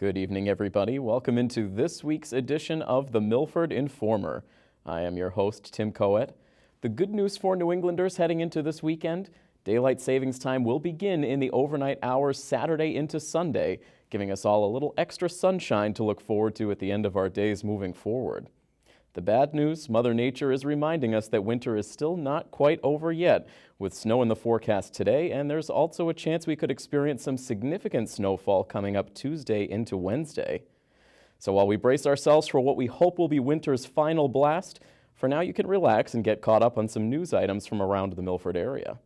Good evening, everybody. Welcome into this week's edition of the Milford Informer. I am your host, Tim Coet. The good news for New Englanders heading into this weekend: daylight savings time will begin in the overnight hours Saturday into Sunday, giving us all a little extra sunshine to look forward to at the end of our days moving forward. The bad news: Mother Nature is reminding us that winter is still not quite over yet, with snow in the forecast today, and there's also a chance we could experience some significant snowfall coming up Tuesday into Wednesday. So while we brace ourselves for what we hope will be winter's final blast, for now you can relax and get caught up on some news items from around the Milford area.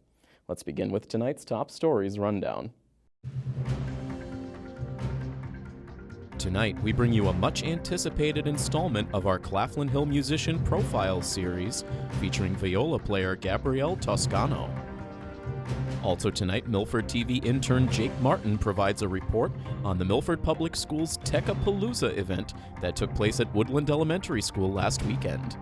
Let's begin with tonight's top stories rundown. Tonight, we bring you a much-anticipated installment of our Claflin Hill Musician Profile series, featuring viola player Gabrielle Toscano. Also tonight, Milford TV intern Jake Martin provides a report on the Milford Public Schools Tech-A-Palooza event that took place at Woodland Elementary School last weekend.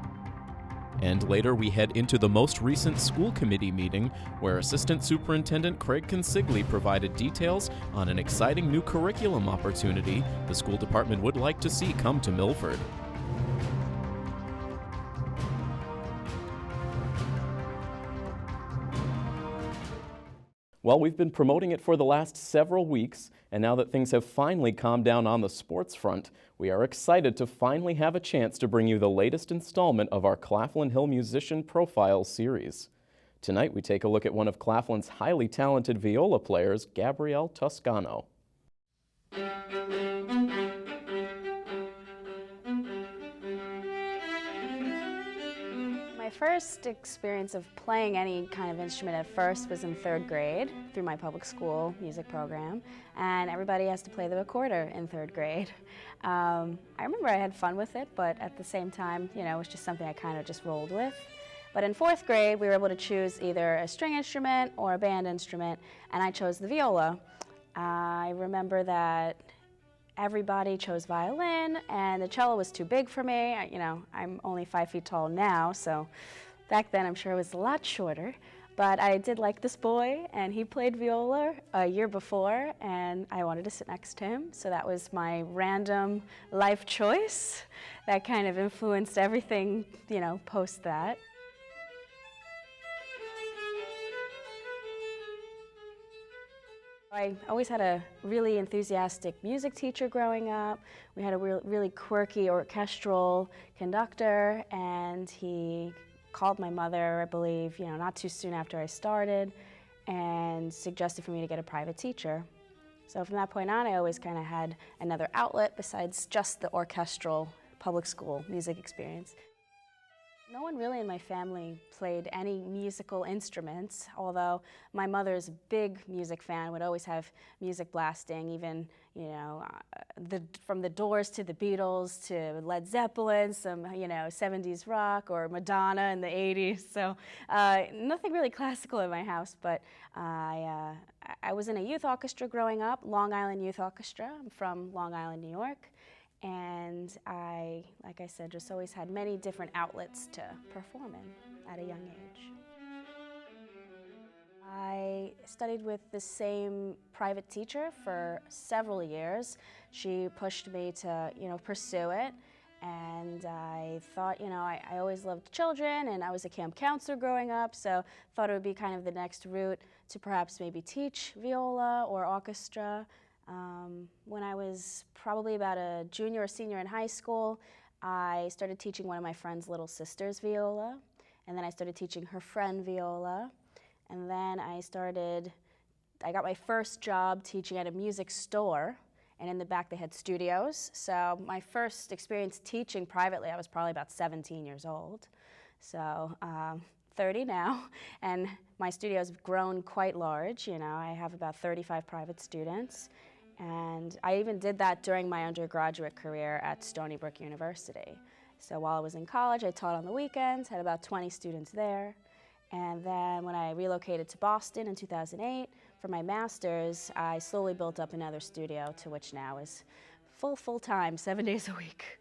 And later, we head into the most recent school committee meeting, where Assistant Superintendent Craig Consigli provided details on an exciting new curriculum opportunity the school department would like to see come to Milford. Well, we've been promoting it for the last several weeks, and now that things have finally calmed down on the sports front, we are excited to finally have a chance to bring you the latest installment of our Claflin Hill Musician Profile series. Tonight, we take a look at one of Claflin's highly talented viola players, Gabrielle Toscano. My first experience of playing any kind of instrument at first was in third grade through my public school music program, and everybody has to play the recorder in third grade. I remember I had fun with it, but at the same time, it was just something I kind of just rolled with. But in fourth grade, we were able to choose either a string instrument or a band instrument, and I chose the viola. I remember that everybody chose violin, and the cello was too big for me. I'm only 5 feet tall now, so back then I'm sure it was a lot shorter. But I did like this boy, and he played viola a year before, and I wanted to sit next to him, so that was my random life choice that kind of influenced everything, post that. I always had a really enthusiastic music teacher growing up. We had a really quirky orchestral conductor, and he called my mother, I believe, not too soon after I started, and suggested for me to get a private teacher. So from that point on, I always kind of had another outlet besides just the orchestral public school music experience. No one really in my family played any musical instruments, although my mother's a big music fan, would always have music blasting, even, from the Doors to the Beatles to Led Zeppelin, some, 70s rock, or Madonna in the 80s. So nothing really classical in my house, but I was in a youth orchestra growing up, Long Island Youth Orchestra. I'm from Long Island, New York. And I, like I said, just always had many different outlets to perform in at a young age. I studied with the same private teacher for several years. She pushed me to, pursue it. And I thought, I always loved children, and I was a camp counselor growing up, so thought it would be kind of the next route to perhaps maybe teach viola or orchestra. When I was probably about a junior or senior in high school, I started teaching one of my friend's little sister's viola, and then I started teaching her friend viola, and then I got my first job teaching at a music store, and in the back they had studios. So my first experience teaching privately, I was probably about 17 years old. So 30 now, and my studio's grown quite large. I have about 35 private students. And I even did that during my undergraduate career at Stony Brook University. So while I was in college, I taught on the weekends, had about 20 students there. And then when I relocated to Boston in 2008 for my master's, I slowly built up another studio, to which now is full-time, 7 days a week.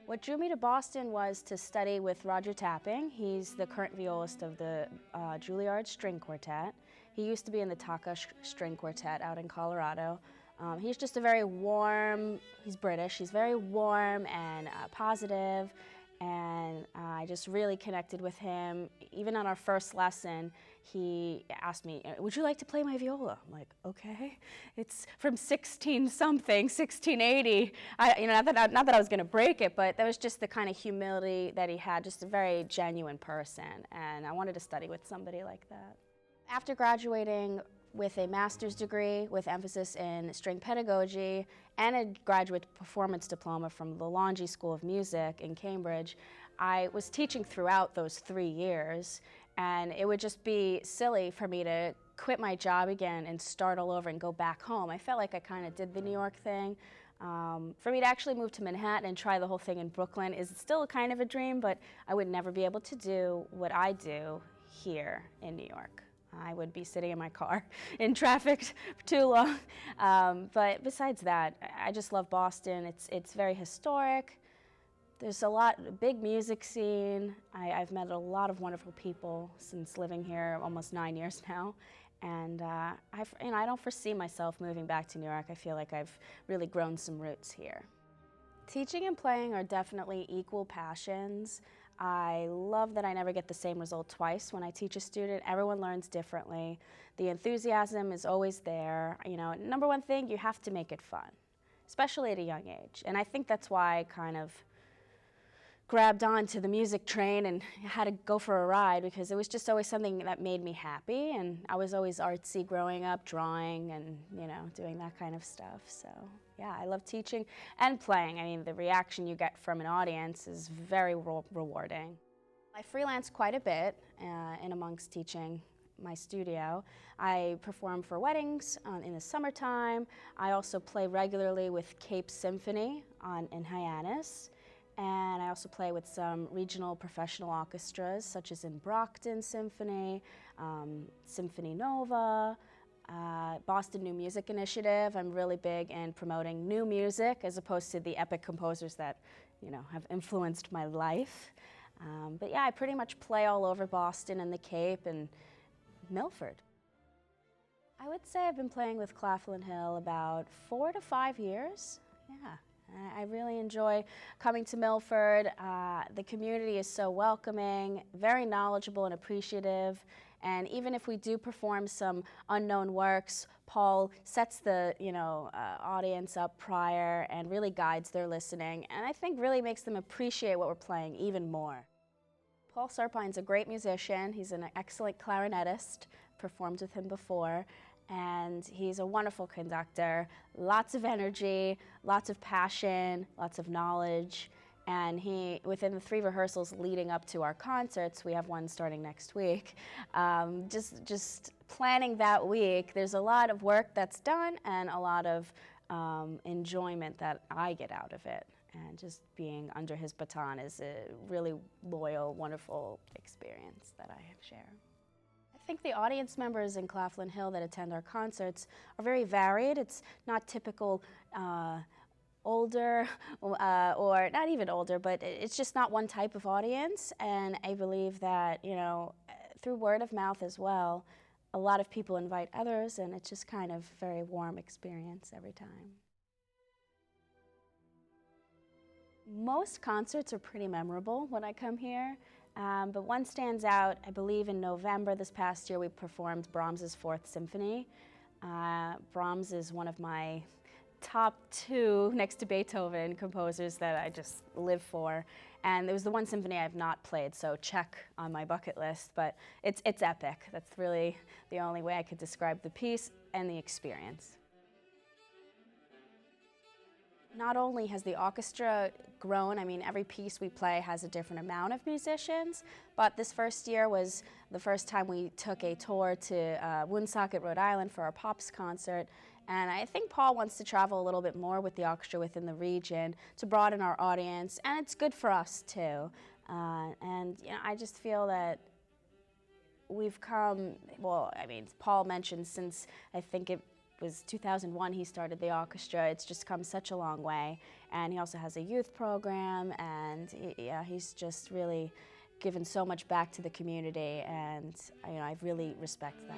What drew me to Boston was to study with Roger Tapping. He's the current violist of the Juilliard String Quartet. He used to be in the Taka String Quartet out in Colorado. He's just a very warm, he's British, he's very warm and positive, and I just really connected with him. Even on our first lesson, he asked me, would you like to play my viola? I'm like, okay. It's from 1680. Not that I was going to break it, but that was just the kind of humility that he had, just a very genuine person, and I wanted to study with somebody like that. After graduating with a master's degree with emphasis in string pedagogy and a graduate performance diploma from the Longy School of Music in Cambridge, I was teaching throughout those 3 years, and it would just be silly for me to quit my job again and start all over and go back home. I felt like I kind of did the New York thing. For me to actually move to Manhattan and try the whole thing in Brooklyn is still kind of a dream, but I would never be able to do what I do here in New York. I would be sitting in my car in traffic for too long. But besides that, I just love Boston. It's very historic. There's a big music scene. I've met a lot of wonderful people since living here almost 9 years now. And I don't foresee myself moving back to New York. I feel like I've really grown some roots here. Teaching and playing are definitely equal passions. I love that I never get the same result twice when I teach a student. Everyone learns differently. The enthusiasm is always there. Number one thing, you have to make it fun, especially at a young age. And I think that's why I kind of grabbed onto the music train and had to go for a ride, because it was just always something that made me happy, and I was always artsy growing up, drawing and doing that kind of stuff. So yeah, I love teaching and playing. I mean, the reaction you get from an audience is very rewarding. I freelance quite a bit in amongst teaching my studio. I perform for weddings in the summertime. I also play regularly with Cape Symphony in Hyannis. And I also play with some regional professional orchestras, such as in Brockton Symphony, Symphony Nova, Boston New Music Initiative. I'm really big in promoting new music as opposed to the epic composers that have influenced my life. But yeah, I pretty much play all over Boston and the Cape and Milford. I would say I've been playing with Claflin Hill about 4 to 5 years. Yeah. I really enjoy coming to Milford. The community is so welcoming, very knowledgeable and appreciative. And even if we do perform some unknown works, Paul sets the audience up prior and really guides their listening, and I think really makes them appreciate what we're playing even more. Paul Serpine's a great musician. He's an excellent clarinetist. Performed with him before. And he's a wonderful conductor, lots of energy, lots of passion, lots of knowledge. And within the 3 rehearsals leading up to our concerts, we have one starting next week, just planning that week, there's a lot of work that's done and a lot of enjoyment that I get out of it. And just being under his baton is a really loyal, wonderful experience that I share. I think the audience members in Claflin Hill that attend our concerts are very varied. It's not typical older or not even older, but it's just not one type of audience. And I believe that, through word of mouth as well, a lot of people invite others, and it's just kind of a very warm experience every time. Most concerts are pretty memorable when I come here. But one stands out. I believe in November this past year we performed Brahms's 4th Symphony. Brahms is one of my top 2, next to Beethoven, composers that I just live for. And it was the one symphony I have not played, so check on my bucket list. But it's epic. That's really the only way I could describe the piece and the experience. Not only has the orchestra grown, I mean, every piece we play has a different amount of musicians, but this first year was the first time we took a tour to Woonsocket, Rhode Island for our Pops concert, and I think Paul wants to travel a little bit more with the orchestra within the region to broaden our audience, and it's good for us too. And I just feel that we've come, well, I mean, Paul mentioned since I think it was 2001 he started the orchestra. It's just come such a long way, and he also has a youth program, and he's just really given so much back to the community, and I really respect that.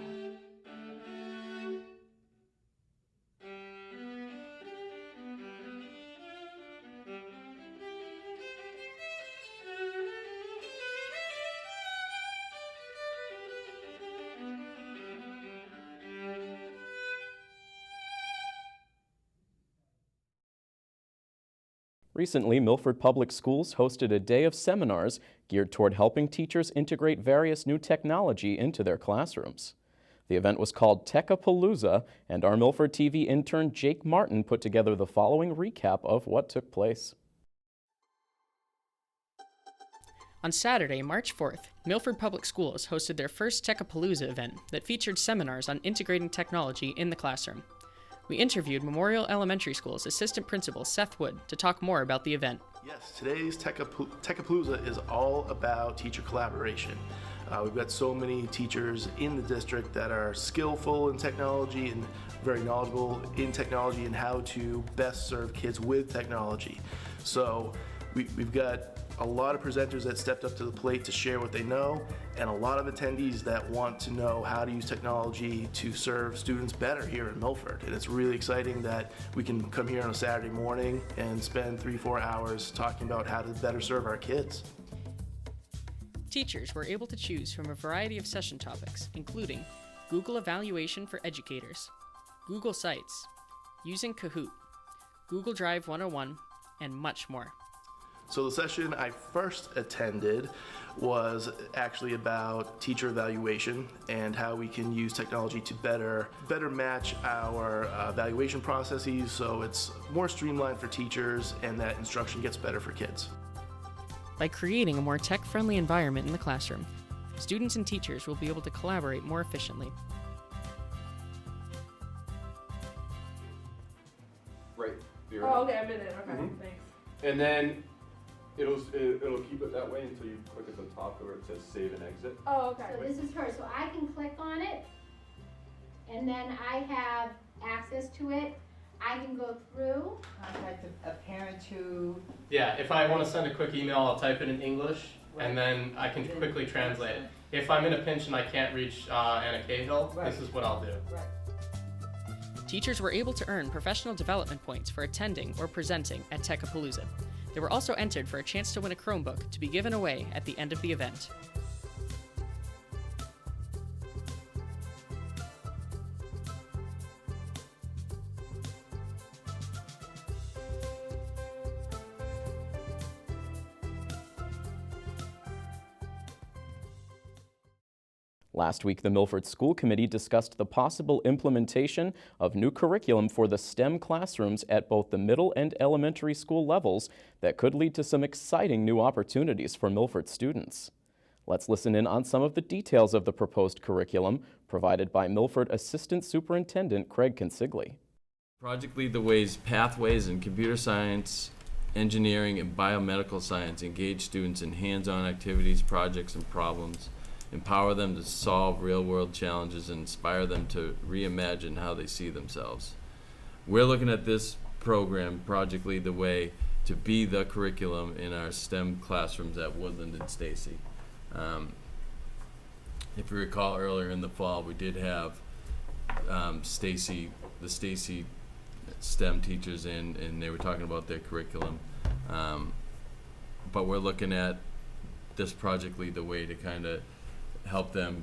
Recently, Milford Public Schools hosted a day of seminars geared toward helping teachers integrate various new technology into their classrooms. The event was called Tech-A-Palooza, and our Milford TV intern Jake Martin put together the following recap of what took place. On Saturday, March 4th, Milford Public Schools hosted their first Tech-A-Palooza event that featured seminars on integrating technology in the classroom. We interviewed Memorial Elementary School's Assistant Principal Seth Wood to talk more about the event. Yes, today's Tech-A-Palooza is all about teacher collaboration. We've got so many teachers in the district that are skillful in technology and very knowledgeable in technology and how to best serve kids with technology. So we've got a lot of presenters that stepped up to the plate to share what they know, and a lot of attendees that want to know how to use technology to serve students better here in Milford. And it's really exciting that we can come here on a Saturday morning and spend 3-4 hours talking about how to better serve our kids. Teachers were able to choose from a variety of session topics, including Google Evaluation for Educators, Google Sites, using Kahoot, Google Drive 101, and much more. So the session I first attended was actually about teacher evaluation and how we can use technology to better match our evaluation processes so it's more streamlined for teachers and that instruction gets better for kids. By creating a more tech-friendly environment in the classroom, students and teachers will be able to collaborate more efficiently. Right. Oh, okay, I'm in it. Okay, Mhm. thanks. And then it'll keep it that way until you click at the top where it says save and exit. Oh, okay. So this is hers, so I can click on it, and then I have access to it. I can go through. Contact a parent who. Yeah, if I want to send a quick email, I'll type it in English, and then I can quickly translate it. If I'm in a pinch and I can't reach Anna Cahill, this is what I'll do. Teachers were able to earn professional development points for attending or presenting at Tech-A-Palooza. They were also entered for a chance to win a Chromebook to be given away at the end of the event. Last week, the Milford School Committee discussed the possible implementation of new curriculum for the STEM classrooms at both the middle and elementary school levels that could lead to some exciting new opportunities for Milford students. Let's listen in on some of the details of the proposed curriculum provided by Milford Assistant Superintendent Craig Consigli. Project Lead the Way's pathways in computer science, engineering, and biomedical science engage students in hands-on activities, projects, and problems, empower them to solve real-world challenges, and inspire them to reimagine how they see themselves. We're looking at this program, Project Lead the Way, to be the curriculum in our STEM classrooms at Woodland and Stacy. If you recall earlier in the fall, we did have the Stacy STEM teachers in, and they were talking about their curriculum. But we're looking at this Project Lead the Way to kind of help them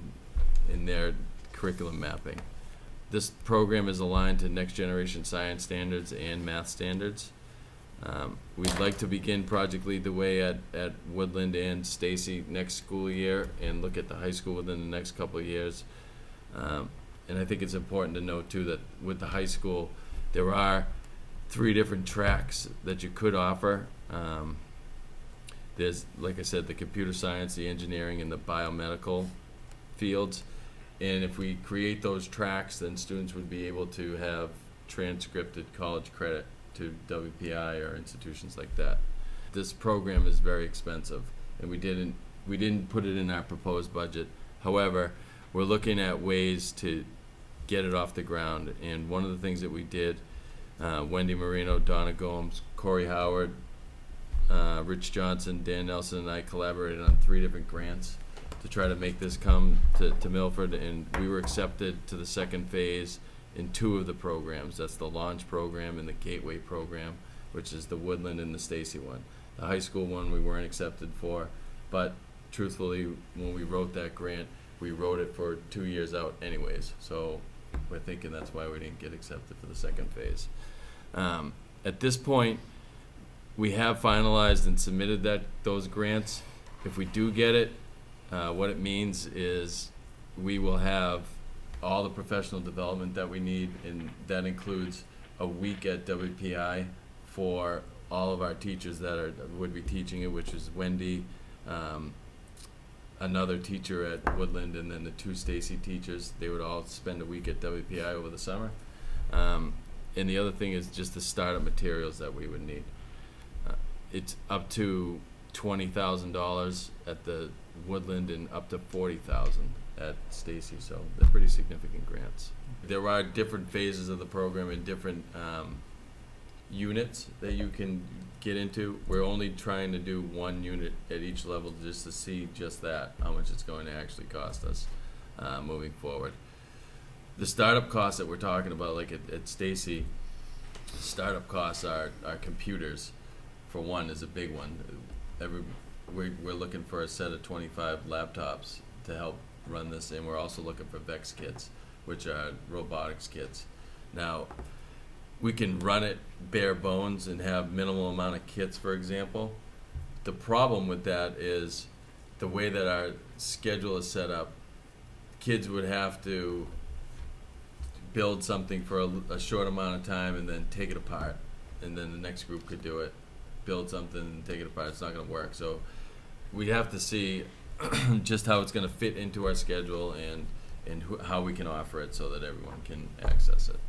in their curriculum mapping. This program is aligned to next generation science standards and math standards. We'd like to begin Project Lead the Way at Woodland and Stacy next school year and look at the high school within the next couple of years. And I think it's important to note too that with the high school, there are 3 different tracks that you could offer. There's, like I said, the computer science, the engineering, and the biomedical fields. And if we create those tracks, then students would be able to have transcripted college credit to WPI or institutions like that. This program is very expensive, and we didn't put it in our proposed budget. However, we're looking at ways to get it off the ground. And one of the things that we did, Wendy Marino, Donna Gomes, Corey Howard, Rich Johnson, Dan Nelson, and I collaborated on 3 different grants to try to make this come to Milford, and we were accepted to the second phase in 2 of the programs. That's the Launch program and the Gateway program, which is the Woodland and the Stacy one. The high school one we weren't accepted for, but truthfully, when we wrote that grant, we wrote it for 2 years out anyways. So we're thinking that's why we didn't get accepted for the second phase. At this point, we have finalized and submitted those grants. If we do get it, what it means is we will have all the professional development that we need, and that includes a week at WPI for all of our teachers that would be teaching it, which is Wendy, another teacher at Woodland, and then the 2 Stacy teachers. They would all spend a week at WPI over the summer. And the other thing is just the startup materials that we would need. It's up to $20,000 at the Woodland and up to $40,000 at Stacy, so they're pretty significant grants. There are different phases of the program and different units that you can get into. We're only trying to do 1 unit at each level just to see just that, how much it's going to actually cost us moving forward. The startup costs that we're talking about, like at Stacy, startup costs are computers. For one, is a big one. We're looking for a set of 25 laptops to help run this, and we're also looking for VEX kits, which are robotics kits. Now, we can run it bare bones and have minimal amount of kits, for example. The problem with that is the way that our schedule is set up. Kids would have to build something for a short amount of time and then take it apart, and then the next group could do it, build something and take it apart. It's not going to work. So we have to see just how it's going to fit into our schedule and how we can offer it so that everyone can access it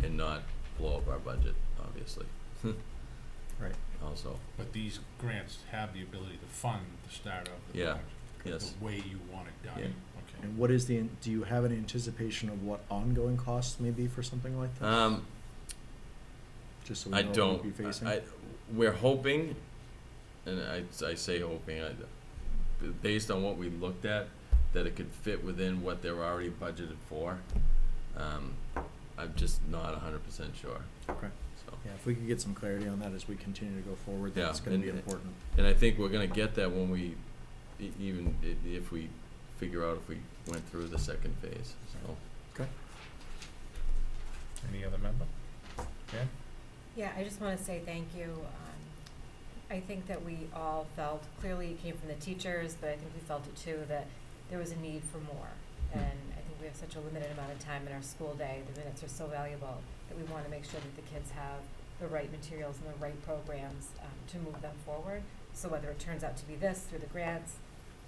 and not blow up our budget, obviously. Right. Also. But these grants have the ability to fund the startup of the project the way you want it done. Yeah. Okay. And what is do you have an anticipation of what ongoing costs may be for something like this? Just so we know what we'll be facing. We're hoping, and I say hoping, based on what we looked at, that it could fit within what they're already budgeted for. I'm just not 100% sure. Okay. So. Yeah, if we could get some clarity on that as we continue to go forward, that's going to be important. And I think we're going to get that when we, if we figure out if we went through the second phase. So. Okay. Any other member? Yeah. Yeah, I just want to say thank you. I think that we all felt, clearly it came from the teachers, but I think we felt it too, that there was a need for more. And I think we have such a limited amount of time in our school day. The minutes are so valuable that we want to make sure that the kids have the right materials and the right programs to move them forward. So whether it turns out to be this through the grants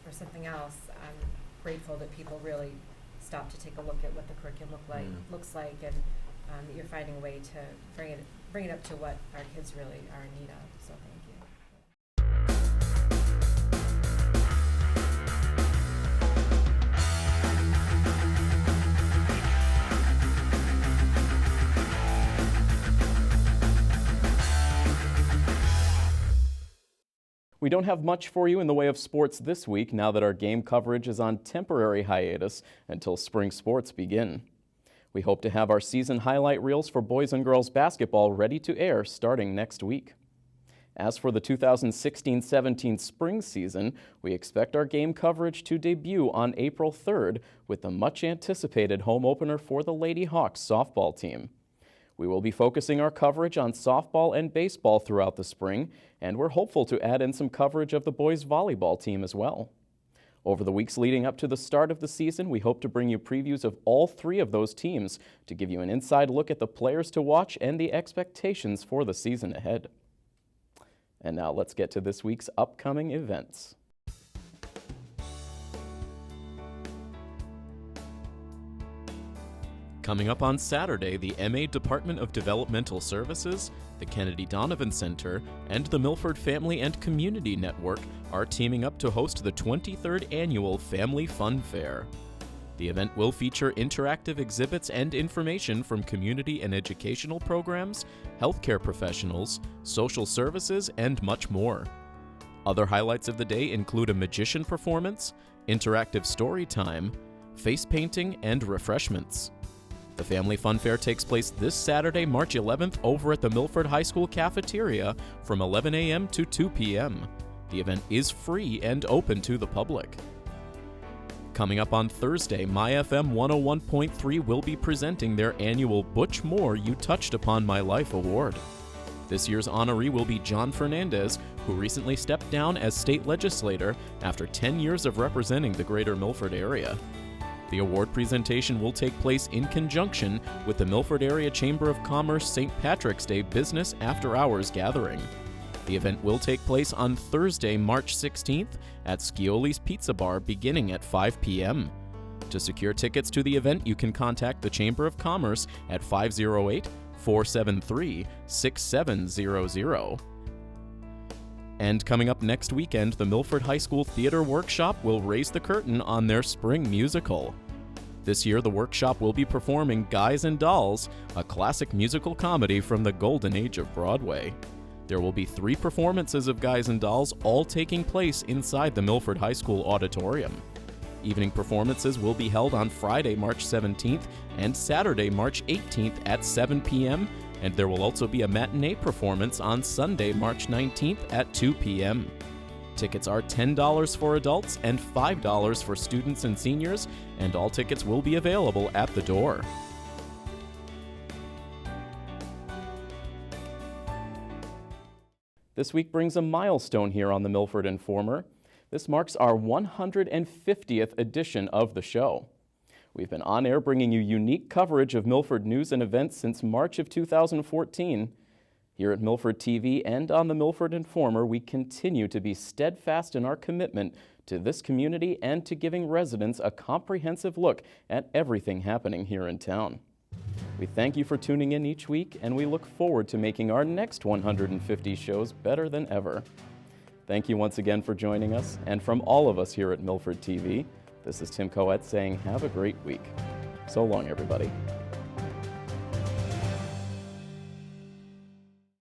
or something else, I'm grateful that people really stop to take a look at what the curriculum looks like, and that you're finding a way to bring it up to what our kids really are in need of. So thank you. We don't have much for you in the way of sports this week now that our game coverage is on temporary hiatus until spring sports begin. We hope to have our season highlight reels for boys and girls basketball ready to air starting next week. As for the 2016-17 spring season, we expect our game coverage to debut on April 3rd with the much-anticipated home opener for the Lady Hawks softball team. We will be focusing our coverage on softball and baseball throughout the spring, and we're hopeful to add in some coverage of the boys volleyball team as well. Over the weeks leading up to the start of the season, we hope to bring you previews of all 3 of those teams to give you an inside look at the players to watch and the expectations for the season ahead. And now let's get to this week's upcoming events. Coming up on Saturday, the MA Department of Developmental Services, the Kennedy Donovan Center, and the Milford Family and Community Network are teaming up to host the 23rd Annual Family Fun Fair. The event will feature interactive exhibits and information from community and educational programs, healthcare professionals, social services, and much more. Other highlights of the day include a magician performance, interactive story time, face painting, and refreshments. The Family Fun Fair takes place this Saturday, March 11th, over at the Milford High School cafeteria from 11 a.m. to 2 p.m. The event is free and open to the public. Coming up on Thursday, MyFM 101.3 will be presenting their annual Butch Moore You Touched Upon My Life Award. This year's honoree will be John Fernandez, who recently stepped down as state legislator after 10 years of representing the greater Milford area. The award presentation will take place in conjunction with the Milford Area Chamber of Commerce St. Patrick's Day Business After Hours Gathering. The event will take place on Thursday, March 16th at Scioli's Pizza Bar beginning at 5 p.m. To secure tickets to the event, you can contact the Chamber of Commerce at 508-473-6700. And coming up next weekend, the Milford High School Theater Workshop will raise the curtain on their spring musical. This year, the workshop will be performing Guys and Dolls, a classic musical comedy from the golden age of Broadway. There will be 3 performances of Guys and Dolls, all taking place inside the Milford High School auditorium. Evening performances will be held on Friday, March 17th and Saturday, March 18th at 7 p.m., and there will also be a matinee performance on Sunday, March 19th at 2 p.m. Tickets are $10 for adults and $5 for students and seniors, and all tickets will be available at the door. This week brings a milestone here on the Milford Informer. This marks our 150th edition of the show. We've been on air bringing you unique coverage of Milford news and events since March of 2014. Here at Milford TV and on the Milford Informer, we continue to be steadfast in our commitment to this community and to giving residents a comprehensive look at everything happening here in town. We thank you for tuning in each week, and we look forward to making our next 150 shows better than ever. Thank you once again for joining us, and from all of us here at Milford TV, this is Tim Coet saying have a great week. So long, everybody.